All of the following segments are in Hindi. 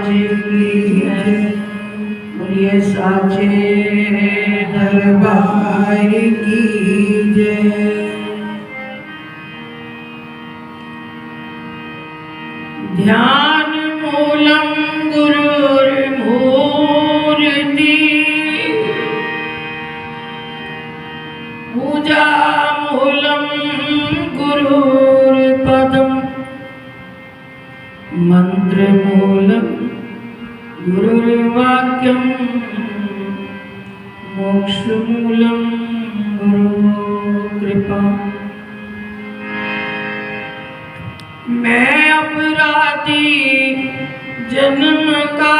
की है। बोलिए साचे दरबार की जय। ध्यान मूलम गुरुर्मूर्ति, पूजा मूलम गुरुर्पदम, मंत्र मूलम गुरुर्वाक्यम, मोक्ष मूलम गुरु कृपा। मैं अपराधी जन्म का,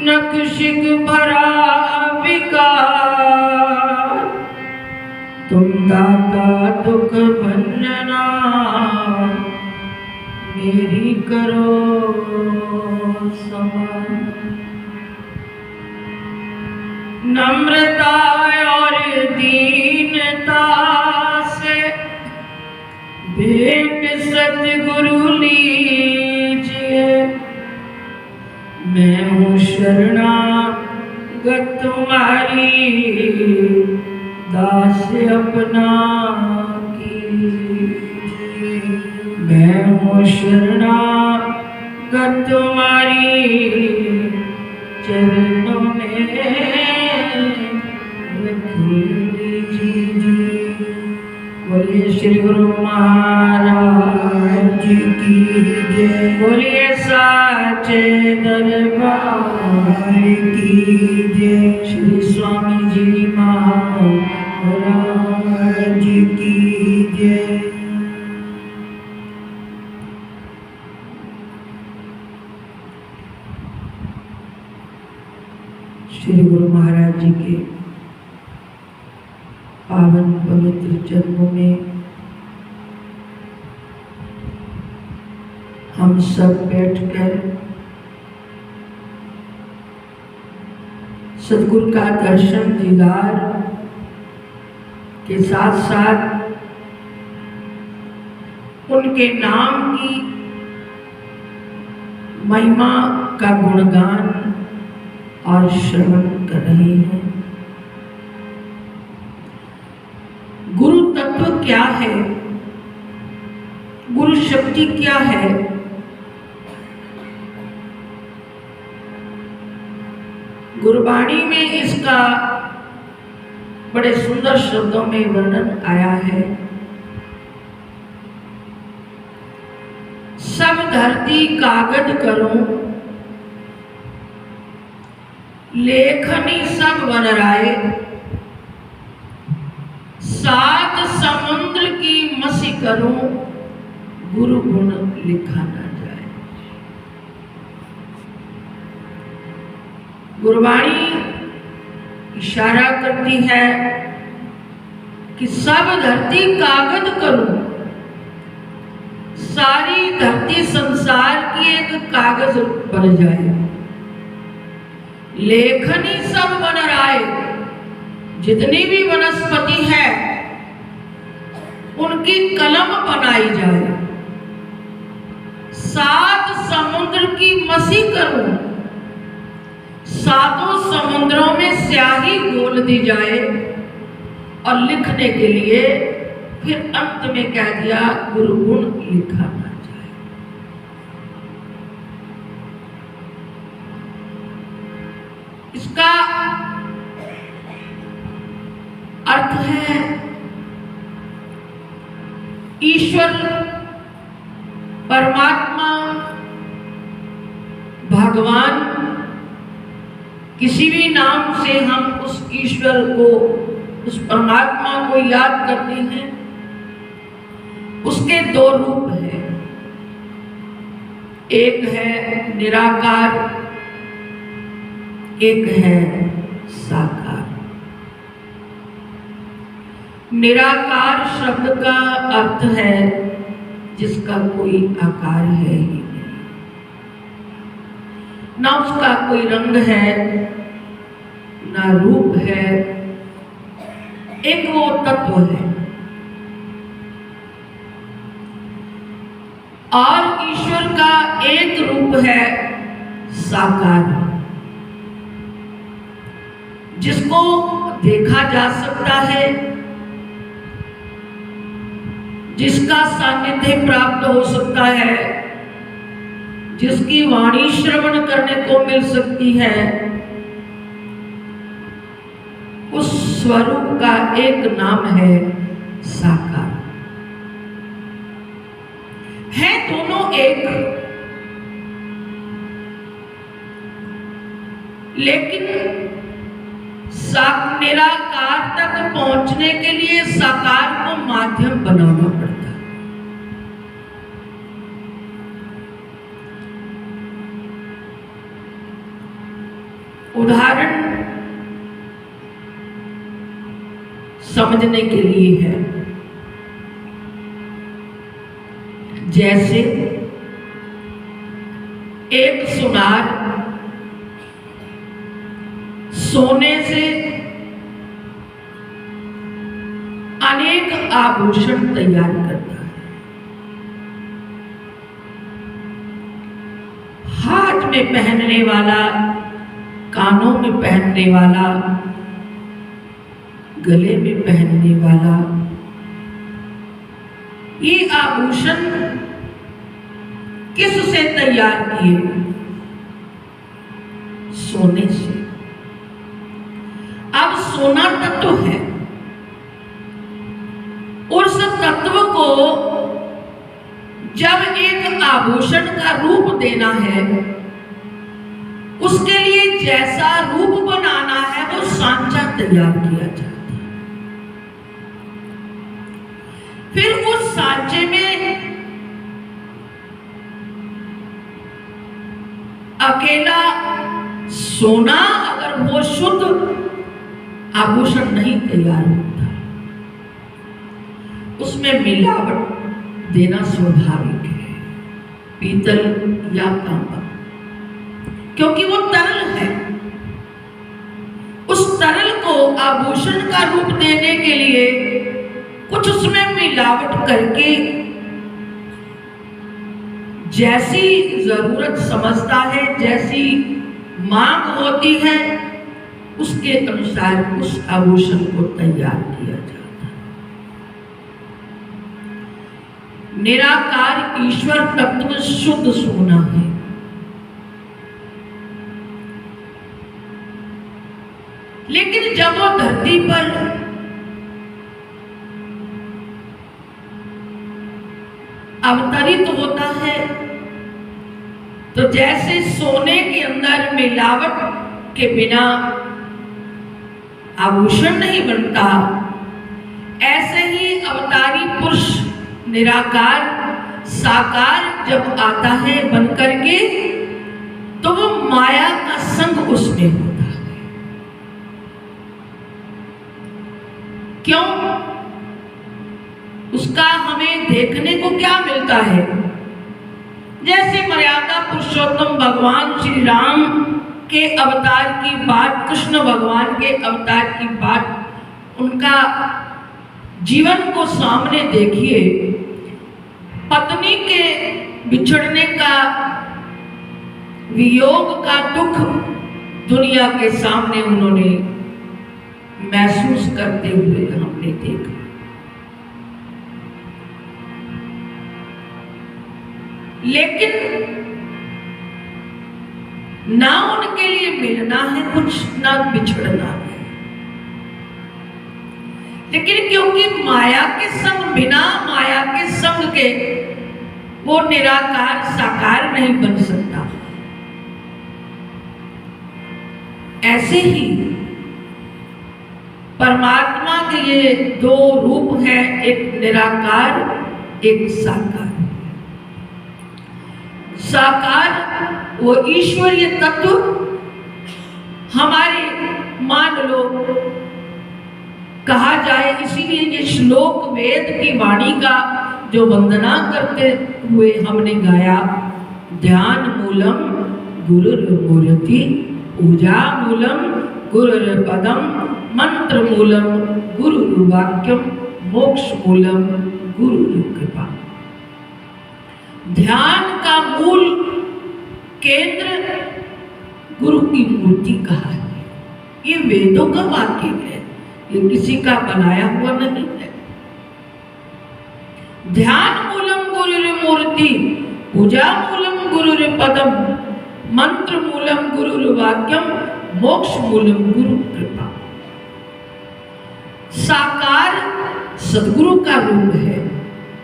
नक्शिक भरा विकार, तुम दाता दुख भंजना, मेरी करो समान। नम्रता और दीनता से भेंट सतगुरु लीजिए। मैं हूँ शरणागत तुम्हारी, दास अपना कीजिए। मैं हूँ शरणागत तुम्हारी, चरणों में रख लीजिए। बोलिए श्री गुरु महाराज की जय। बोलिए साचे दरबार की जय। श्री स्वामी जी महाराज की जय। श्री गुरु महाराज जी के पावन पवित्र चरणों में हम सब बैठकर सद्गुरु का दर्शन दीदार के साथ साथ उनके नाम की महिमा का गुणगान और श्रवण कर रहे हैं। गुरु तत्व क्या है, गुरु शक्ति क्या है, गुरबाणी में इसका बड़े सुंदर शब्दों में वर्णन आया है। सब धरती कागज करूं, लेखनी सब बनराए, सात समुद्र की मसी करूं, गुरु गुण लिखा ना जाए। गुरबाणी इशारा करती है कि सब धरती कागज करूं, सारी धरती संसार की एक कागज बन जाए। लेखनी सब बनराए, जितनी भी वनस्पति है उनकी कलम बनाई जाए। सात समुद्र की मसी करूं, सातों समुद्रों में स्याही घोल दी जाए। और लिखने के लिए फिर अंत में कह दिया गुरु गुण लिखा ना जाए। इसका अर्थ है ईश्वर परमात्मा भगवान, किसी भी नाम से हम उस ईश्वर को, उस परमात्मा को याद करते हैं। उसके दो रूप हैं, एक है निराकार, एक है साकार। निराकार शब्द का अर्थ है जिसका कोई आकार है ही नहीं, ना उसका कोई रंग है, ना रूप है, एक वो तत्व है। और ईश्वर का एक रूप है साकार, जिसको देखा जा सकता है, जिसका सानिध्य प्राप्त हो सकता है, जिसकी वाणी श्रवण करने को मिल सकती है। उस स्वरूप का एक नाम है साकार। है दोनों एक, लेकिन निराकार तक पहुंचने के लिए साकार को माध्यम बनाना पड़ता है। उदाहरण समझने के लिए है, जैसे एक सुनार सोने से अनेक आभूषण तैयार करता है। हाथ में पहनने वाला, कानों में पहनने वाला, गले में पहनने वाला, ये आभूषण किससे तैयार किए? सोने से। अब सोना तत्व है, उस तत्व को जब एक आभूषण का रूप देना है, उसके लिए जैसा रूप बनाना है वो सांचा तैयार किया जाता है। फिर उस सांचे में अकेला सोना अगर वो शुद्ध आभूषण नहीं तैयार होता, उसमें मिलावट देना स्वाभाविक है, पीतल या तांबा, क्योंकि वो तरल है। उस तरल को आभूषण का रूप देने के लिए कुछ उसमें मिलावट करके जैसी जरूरत समझता है, जैसी मांग होती है, उसके अनुसार उस आभूषण को तैयार किया जाता है। निराकार ईश्वर तत्व शुद्ध सोना है। लेकिन जब वो धरती पर अवतरित होता है, तो जैसे सोने के अंदर मिलावट के बिना आभूषण नहीं बनता, ऐसे ही अवतारी पुरुष निराकार साकार जब आता है बन करके, तो वो माया का संग उसमें होता है। क्यों? उसका हमें देखने को क्या मिलता है? जैसे मर्यादा पुरुषोत्तम भगवान श्री राम के अवतार की बात, कृष्ण भगवान के अवतार की बात, उनका जीवन को सामने देखिए। पत्नी के बिछड़ने का, वियोग का दुख दुनिया के सामने उन्होंने महसूस करते हुए हमने देखा। लेकिन ना उनके लिए मिलना है कुछ, ना बिछड़ना है। लेकिन क्योंकि माया के संग, बिना माया के संग के वो निराकार साकार नहीं बन सकता। ऐसे ही परमात्मा के ये दो रूप हैं, एक निराकार, एक साकार। साकार वो ईश्वरीय तत्व हमारे, मान लो कहा जाए, इसीलिए ये श्लोक वेद की वाणी का जो वंदना करते हुए हमने गाया, ध्यान मूलम गुरुर्मूर्ति, पूजा मूलम गुरुर्पदम, मंत्र मूलम गुरुर्वाक्यम, मोक्ष मूलम गुरुर्कृपा। ध्यान का मूल केंद्र गुरु की मूर्ति कहा है। ये वेदों का वाक्य है, ये किसी का बनाया हुआ नहीं है। ध्यान मूलम गुरुर्मूर्ति, पूजा मूलम गुरुर्पदम, मंत्र मूलम गुरुर्वाक्यम, मोक्ष मूलम गुरु कृपा। साकार सदगुरु का रूप है,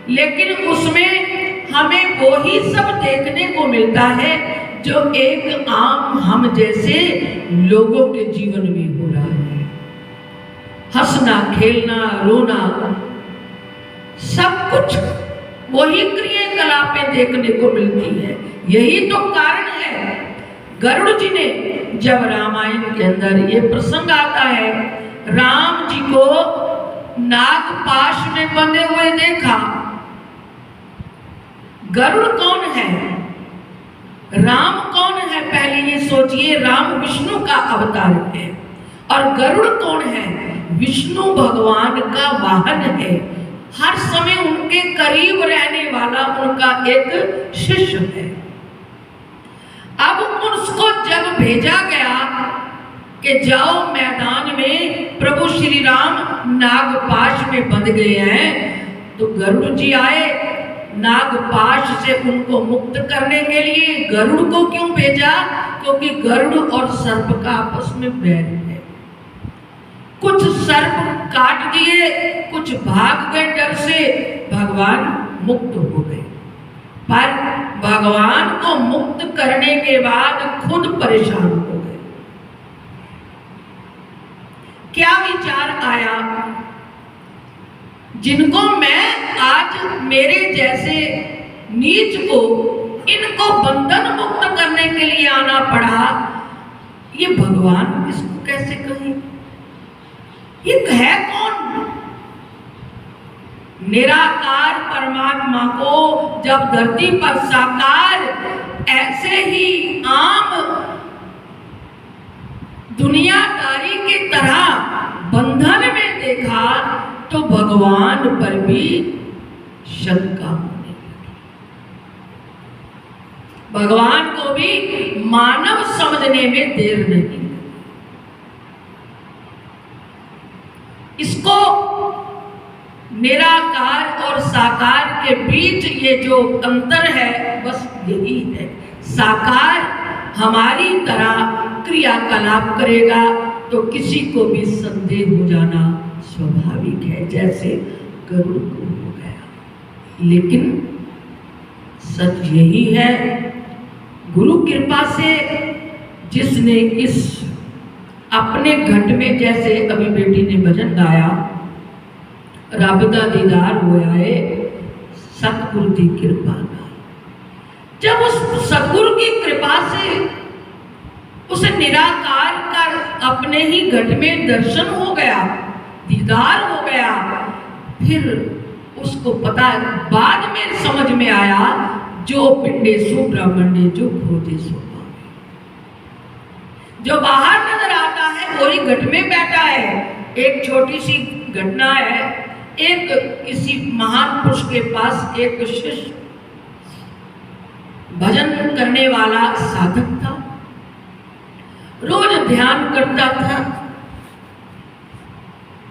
लेकिन उसमें हमें वो ही सब देखने को मिलता है जो एक आम हम जैसे लोगों के जीवन में हो रहा है। हंसना, खेलना, रोना, सब कुछ वही क्रियाकलापें देखने को मिलती है। यही तो कारण है गरुड़ जी ने, जब रामायण के अंदर ये प्रसंग आता है, राम जी को नागपाश में बंधे हुए देखा। गरुड़ कौन है, राम कौन है? पहले ये सोचिए, राम विष्णु का अवतार है और गरुड़ कौन है? विष्णु भगवान का वाहन है। हर समय उनके करीब रहने वाला उनका एक शिष्य है। अब उसको जब भेजा गया कि जाओ मैदान में, प्रभु श्री राम नागपाश में बंध गए हैं, तो गरुड़ जी आए नागपाश से उनको मुक्त करने के लिए। गरुड़ को क्यों भेजा? क्योंकि गरुड़ और सर्प का आपस में बैर है। कुछ सर्प काट दिए, कुछ भाग गए डर से, भगवान मुक्त हो गए। पर भगवान को मुक्त करने के बाद खुद परेशान हो गए। क्या विचार आया? जिनको मैं आज मेरे जैसे नीच को, इनको बंधन मुक्त करने के लिए आना पड़ा, ये भगवान इसको कैसे कहें? ये है कौन? निराकार परमात्मा को जब धरती पर साकार ऐसे ही आम दुनियादारी की तरह बंधन में देखा, तो भगवान पर भी शंका होने लगी। भगवान को भी मानव समझने में देर नहीं। इसको निराकार और साकार के बीच ये जो अंतर है, बस यही है। साकार हमारी तरह क्रियाकलाप करेगा तो किसी को भी संदेह हो जाना स्वाभाविक है, जैसे गरुड़ को हो गया। लेकिन सच यही है, गुरु कृपा से जिसने इस अपने घट में, जैसे अभी बेटी ने भजन गाया, रब दा दीदार होया है, सतगुरु की कृपा। जब उस सतगुरु की कृपा से उसे निराकार का अपने ही घट में दर्शन हो गया, दीदार हो गया, फिर उसको पता, बाद में समझ में आया, जो पिंडे सो ब्रह्मंडे जो खोजे सो पावे। जो बाहर नजर आता है वही घट में बैठा है। एक छोटी सी घटना है, एक किसी महान पुरुष के पास एक शिष्य भजन करने वाला साधक था, रोज ध्यान करता था।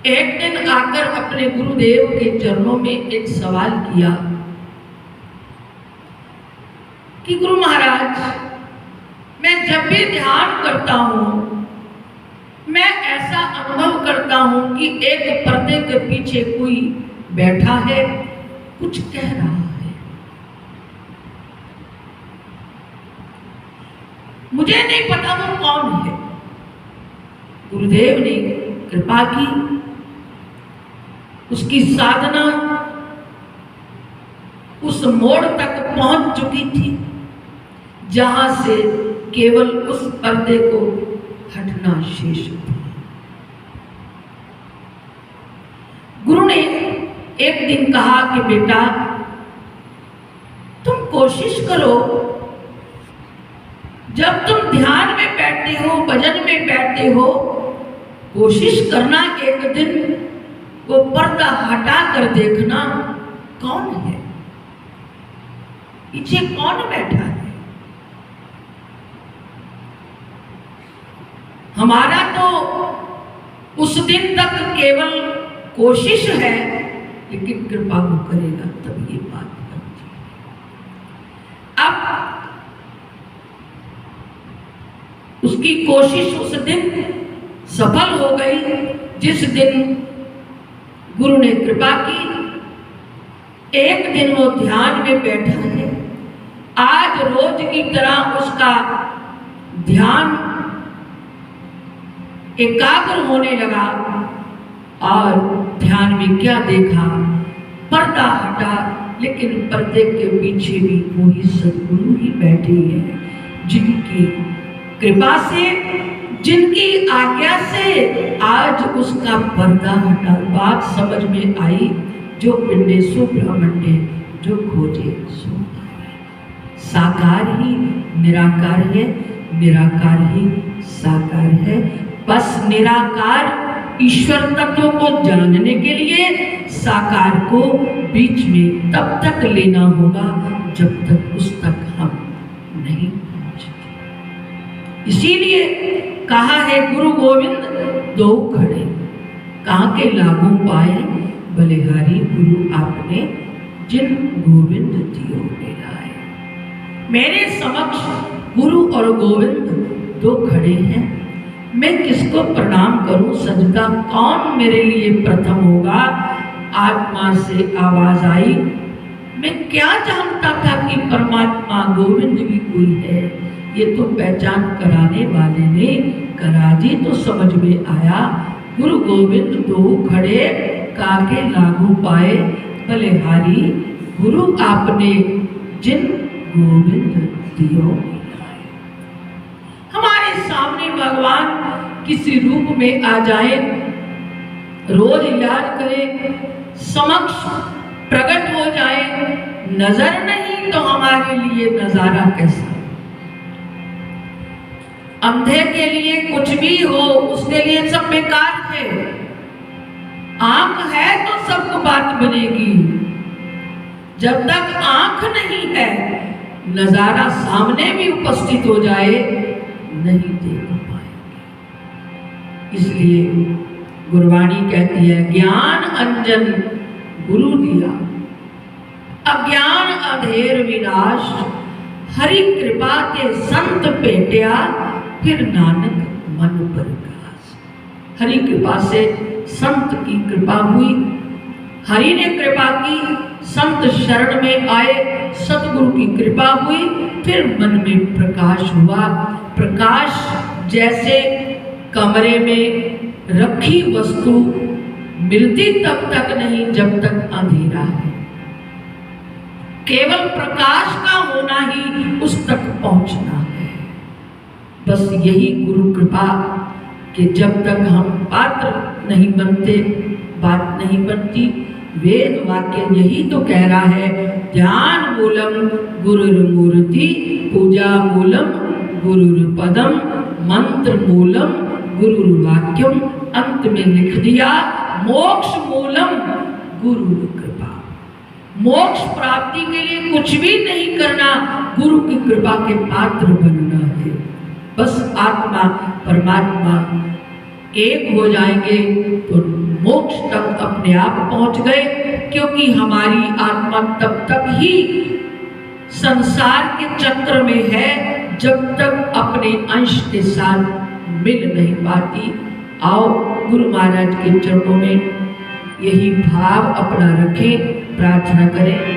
एक दिन आकर अपने गुरुदेव के चरणों में एक सवाल किया कि गुरु महाराज, मैं जब भी ध्यान करता हूं, मैं ऐसा अनुभव करता हूं कि एक पर्दे के पीछे कोई बैठा है, कुछ कह रहा है। मुझे नहीं पता वो कौन है। गुरुदेव ने कृपा की, उसकी साधना उस मोड़ तक पहुंच चुकी थी जहां से केवल उस पर्दे को हटना शेष था। गुरु ने एक दिन कहा कि बेटा, तुम कोशिश करो, जब तुम ध्यान में बैठते हो, भजन में बैठते हो, कोशिश करना एक दिन वो पर्दा हटा कर देखना कौन है। पीछे कौन बैठा है? हमारा तो उस दिन तक केवल कोशिश है, लेकिन कृपा वो करेगा तब ये बात बनती है। अब उसकी कोशिश उस दिन सफल हो गई जिस दिन गुरु ने कृपा की। एक दिन वो ध्यान में बैठा है। आज रोज की तरह उसका ध्यान एकाग्र होने लगा और ध्यान में क्या देखा? पर्दा हटा, लेकिन पर्दे के पीछे भी वही सद्गुरु ही बैठे हैं, जिनकी कृपा से, जिनकी आज्ञा से आज उसका पर्दा हटा। बात समझ में आई? जो पिंडे सो ब्रह्मण्य, जो खोजे सो साकार ही निराकार है, निराकार ही साकार है। बस निराकार ईश्वर तत्व को जानने के लिए साकार को बीच में तब तक लेना होगा जब तक उस तक हम नहीं पहुंचते। इसीलिए कहा है गुरु गोविंद दो खड़े, कहाँ के लागू पाए बलिहारी गुरु आपने, जिन गोविंद दियो मिलाए। मेरे समक्ष गुरु और गोविंद दो खड़े हैं, मैं किसको प्रणाम करूं? सजदा कौन मेरे लिए प्रथम होगा? आत्मा से आवाज आई, मैं क्या जानता था कि परमात्मा गोविंद भी कोई है। ये तो पहचान कराने वाले ने करा दी तो समझ में आया। गुरु गोविंद दो खड़े, काके लागू पाए बलिहारी गुरु आपने, जिन गोविंद दियो मिलाए। हमारे सामने भगवान किसी रूप में आ जाए, रोज याद करें, समक्ष प्रकट हो जाए, नजर नहीं तो हमारे लिए नजारा कैसा? अंधे के लिए कुछ भी हो उसके लिए सब बेकार है। आंख है तो सब बात बनेगी। जब तक आंख नहीं है, नजारा सामने भी उपस्थित हो जाए नहीं देख पाएंगे। इसलिए गुरबाणी कहती है, ज्ञान अंजन गुरु दिया, अज्ञान अधेर विनाश, हरि कृपा के संत भेटिया, फिर नानक मन प्रकाश। हरि कृपा से संत की कृपा हुई, हरि ने कृपा की, संत शरण में आए, सतगुरु की कृपा हुई, फिर मन में प्रकाश हुआ। प्रकाश जैसे कमरे में रखी वस्तु मिलती तब तक नहीं जब तक अंधेरा है। केवल प्रकाश का होना ही उस तक पहुंचना है। बस यही गुरु कृपा कि जब तक हम पात्र नहीं बनते, बात नहीं बनती। वेद वाक्य यही तो कह रहा है, ध्यान मूलम गुरुर्मूर्ति, पूजा मूलम गुरुर्पदम, मंत्र मूलम गुरुर्वाक्यम। अंत में लिख दिया, मोक्ष मूलम गुरु कृपा। मोक्ष प्राप्ति के लिए कुछ भी नहीं करना, गुरु की कृपा के पात्र बनना है। बस आत्मा परमात्मा एक हो जाएंगे तो मोक्ष तक अपने आप पहुंच गए, क्योंकि हमारी आत्मा तब तक ही संसार के चक्र में है जब तक अपने अंश के साथ मिल नहीं पाती। आओ गुरु महाराज के चरणों में यही भाव अपना रखें, प्रार्थना करें।